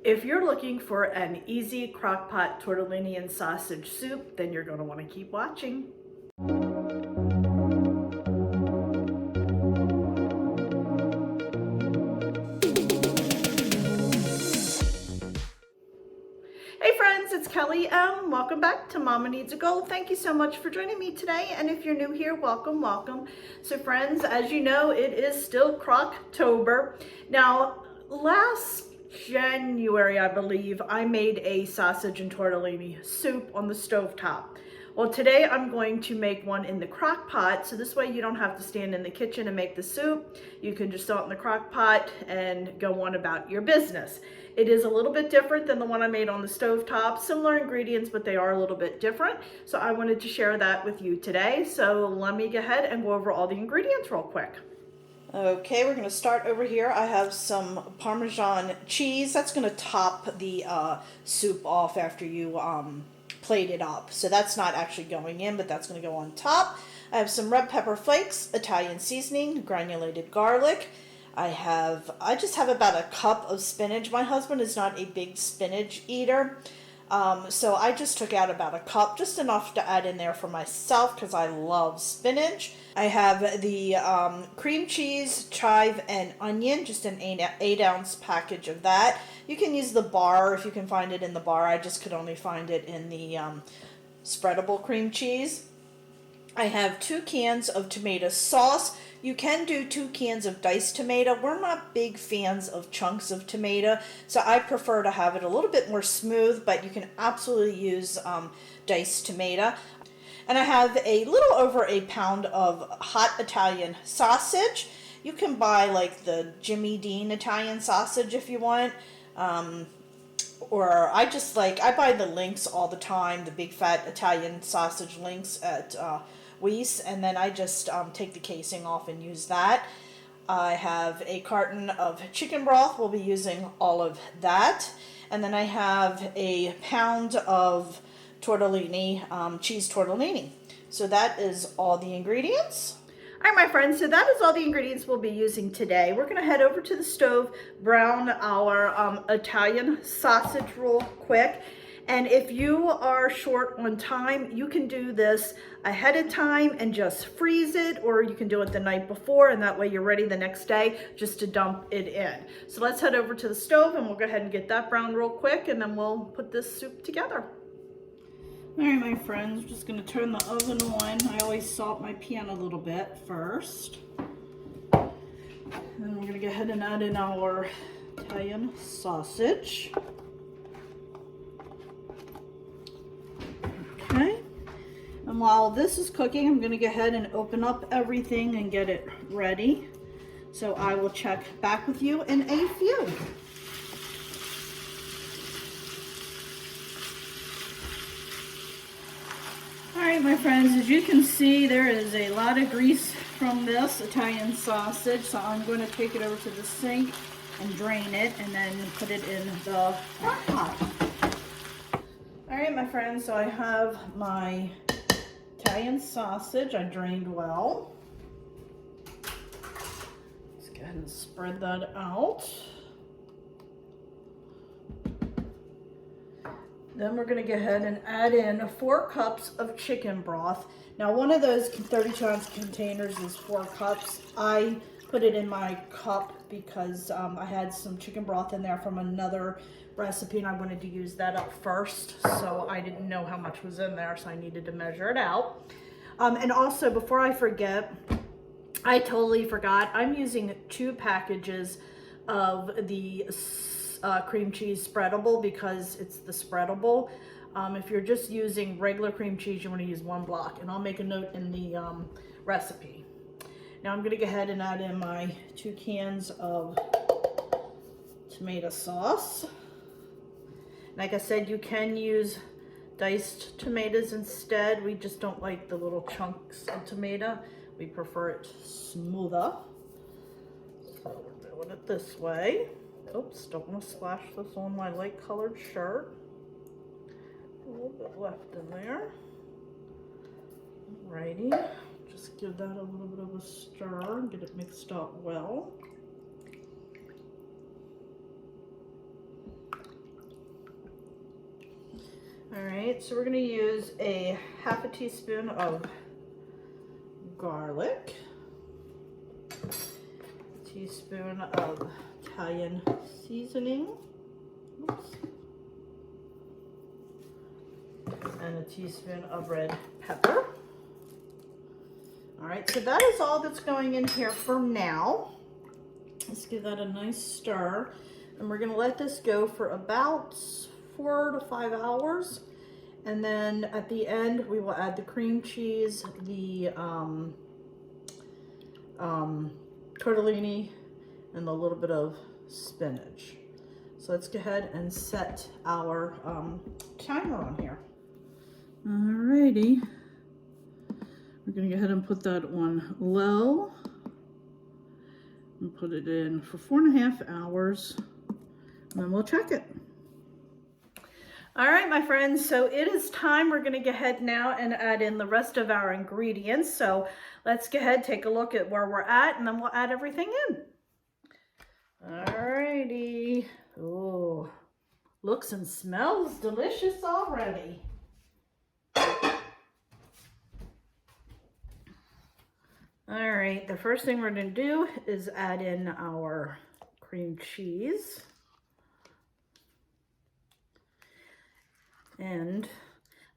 If you're looking for an easy crockpot tortellini and sausage soup, then you're going to want to keep watching. Hey friends, it's Kelly M. Welcome back to Mama Needs a Goal. Thank you so much for joining me today. And if you're new here, welcome, welcome. So friends, as you know, it is still Crocktober. Now, last January, I believe, I made a sausage and tortellini soup on the stovetop. Well, today I'm going to make one in the crock pot, so this way you don't have to stand in the kitchen and make the soup. You can just throw it in the crock pot and go on about your business. It is a little bit different than the one I made on the stovetop. Similar ingredients, but they are a little bit different. So I wanted to share that with you today. So let me go ahead and go over all the ingredients real quick. Okay, we're going to start over here. I have some Parmesan cheese. That's going to top the soup off after you plate it up. So that's not actually going in, but that's going to go on top. I have some red pepper flakes, Italian seasoning, granulated garlic. I just have about a cup of spinach. My husband is not a big spinach eater. So I just took out about a cup, just enough to add in there for myself because I love spinach. I have the cream cheese, chive, and onion, just an 8-ounce package of that. You can use the bar if you can find it in the bar. I just could only find it in the spreadable cream cheese. I have 2 cans of tomato sauce. You can do 2 cans of diced tomato. We're not big fans of chunks of tomato, so I prefer to have it a little bit more smooth, but you can absolutely use diced tomato. And I have a little over a pound of hot Italian sausage. You can buy like the Jimmy Dean Italian sausage if you want. Or I buy the links all the time, the big fat Italian sausage links at Weiss, and then I just take the casing off and use that. I have a carton of chicken broth. We'll be using all of that. And then I have a pound of tortellini, cheese tortellini. So that is all the ingredients. All right, my friends, so that is all the ingredients we'll be using today. We're gonna head over to the stove, brown our Italian sausage real quick. And if you are short on time, you can do this ahead of time and just freeze it, or you can do it the night before, and that way you're ready the next day just to dump it in. So let's head over to the stove and we'll go ahead and get that brown real quick, and then we'll put this soup together. All right, my friends, I'm just gonna turn the oven on. I always salt my pan a little bit first. And we're gonna go ahead and add in our Italian sausage. Okay, and while this is cooking, I'm going to go ahead and open up everything and get it ready. So I will check back with you in a few. All right, my friends, as you can see, there is a lot of grease from this Italian sausage. So I'm going to take it over to the sink and drain it and then put it in the crock pot. All right, my friends, so I have my Italian sausage. I drained well. Let's go ahead and spread that out. Then we're going to go ahead and add in 4 cups of chicken broth. Now, one of those 32-ounce containers is 4 cups. I put it in my cup because I had some chicken broth in there from another recipe and I wanted to use that up first, so I didn't know how much was in there, so I needed to measure it out. And also, before I forget, I totally forgot, I'm using 2 packages of the cream cheese spreadable because it's the spreadable. If you're just using regular cream cheese, you want to use 1 block, and I'll make a note in the recipe. Now I'm going to go ahead and add in my 2 cans of tomato sauce. Like I said, you can use diced tomatoes instead. We just don't like the little chunks of tomato. We prefer it smoother. So we're doing it this way. Oops, don't want to splash this on my light colored shirt. A little bit left in there. Alrighty, just give that a little bit of a stir and get it mixed up well. All right, so we're gonna use a half a teaspoon of garlic, a teaspoon of Italian seasoning, oops, and a teaspoon of red pepper. All right, so that is all that's going in here for now. Let's give that a nice stir. And we're gonna let this go for about 4 to 5 hours. And then at the end, we will add the cream cheese, the tortellini, and a little bit of spinach. So let's go ahead and set our timer on here. Alrighty. We're gonna go ahead and put that on low and put it in for 4.5 hours, and then we'll check it. All right, my friends, so it is time. We're gonna go ahead now and add in the rest of our ingredients. So let's go ahead, take a look at where we're at, and then we'll add everything in. All righty. Oh, looks and smells delicious already. All right, the first thing we're gonna do is add in our cream cheese. And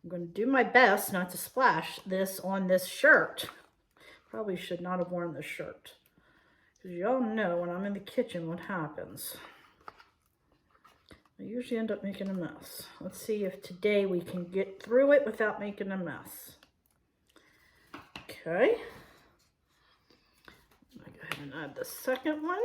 I'm gonna do my best not to splash this on this shirt. Probably should not have worn this shirt, because y'all know when I'm in the kitchen what happens. I usually end up making a mess. Let's see if today we can get through it without making a mess. Okay. And add the second one.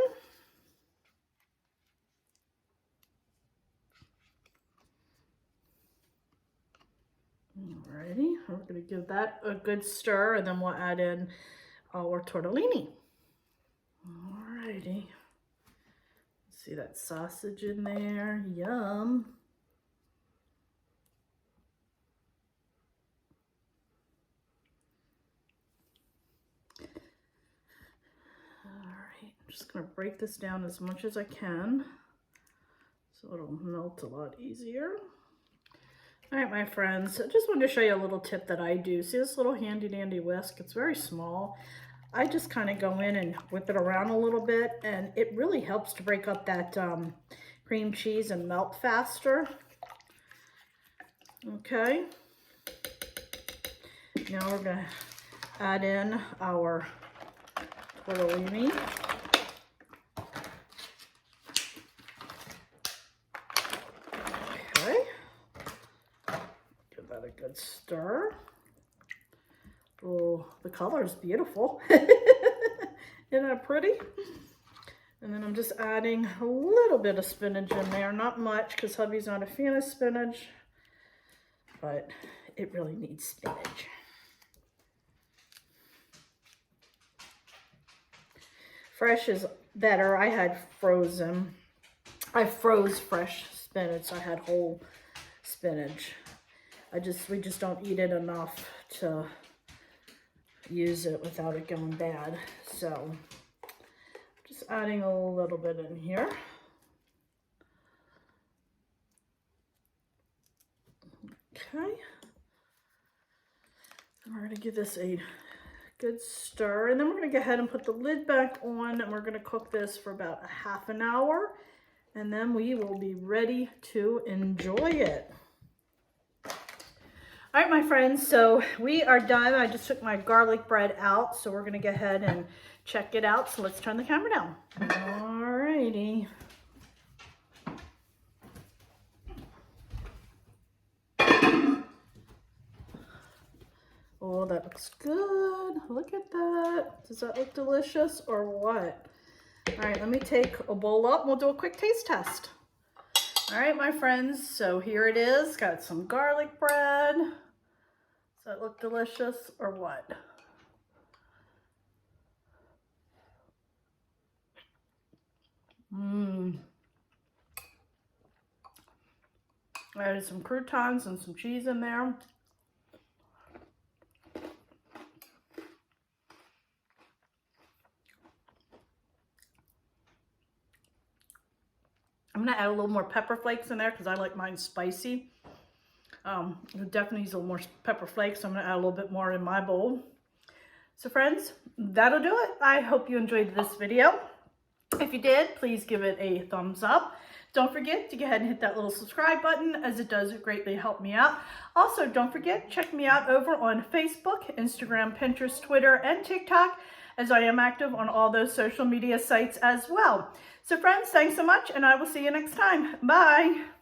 Alrighty, we're going to give that a good stir, and then we'll add in our tortellini. Alrighty. See that sausage in there? Yum. I'm just going to break this down as much as I can so it'll melt a lot easier. All right, my friends, I just wanted to show you a little tip that I do. See this little handy dandy whisk? It's very small. I just kind of go in and whip it around a little bit, and it really helps to break up that cream cheese and melt faster. Okay. Now we're going to add in our tortellini. Good stir. Oh, the color is beautiful. Isn't that pretty? And then I'm just adding a little bit of spinach in there. Not much, because hubby's not a fan of spinach, but it really needs spinach. Fresh is better. I had frozen. I froze fresh spinach. I had whole spinach. We just don't eat it enough to use it without it going bad. So just adding a little bit in here. Okay. And we're going to give this a good stir, and then we're going to go ahead and put the lid back on, and we're going to cook this for about a half an hour, and then we will be ready to enjoy it. All right, my friends, so we are done. I just took my garlic bread out, so we're gonna go ahead and check it out. So let's turn the camera down. All righty. Oh, that looks good. Look at that. Does that look delicious or what? All right, let me take a bowl up and we'll do a quick taste test. All right, my friends, so here it is. Got some garlic bread. Does that look delicious or what? I added some croutons and some cheese in there. I'm gonna add a little more pepper flakes in there because I like mine spicy. Definitely use a little more pepper flakes, so I'm gonna add a little bit more in my bowl. So friends, that'll do it. I hope you enjoyed this video. If you did, please give it a thumbs up. Don't forget to go ahead and hit that little subscribe button, as it does greatly help me out. Also, don't forget, check me out over on Facebook, Instagram, Pinterest, Twitter, and TikTok, as I am active on all those social media sites as well. So friends, thanks so much, and I will see you next time. Bye.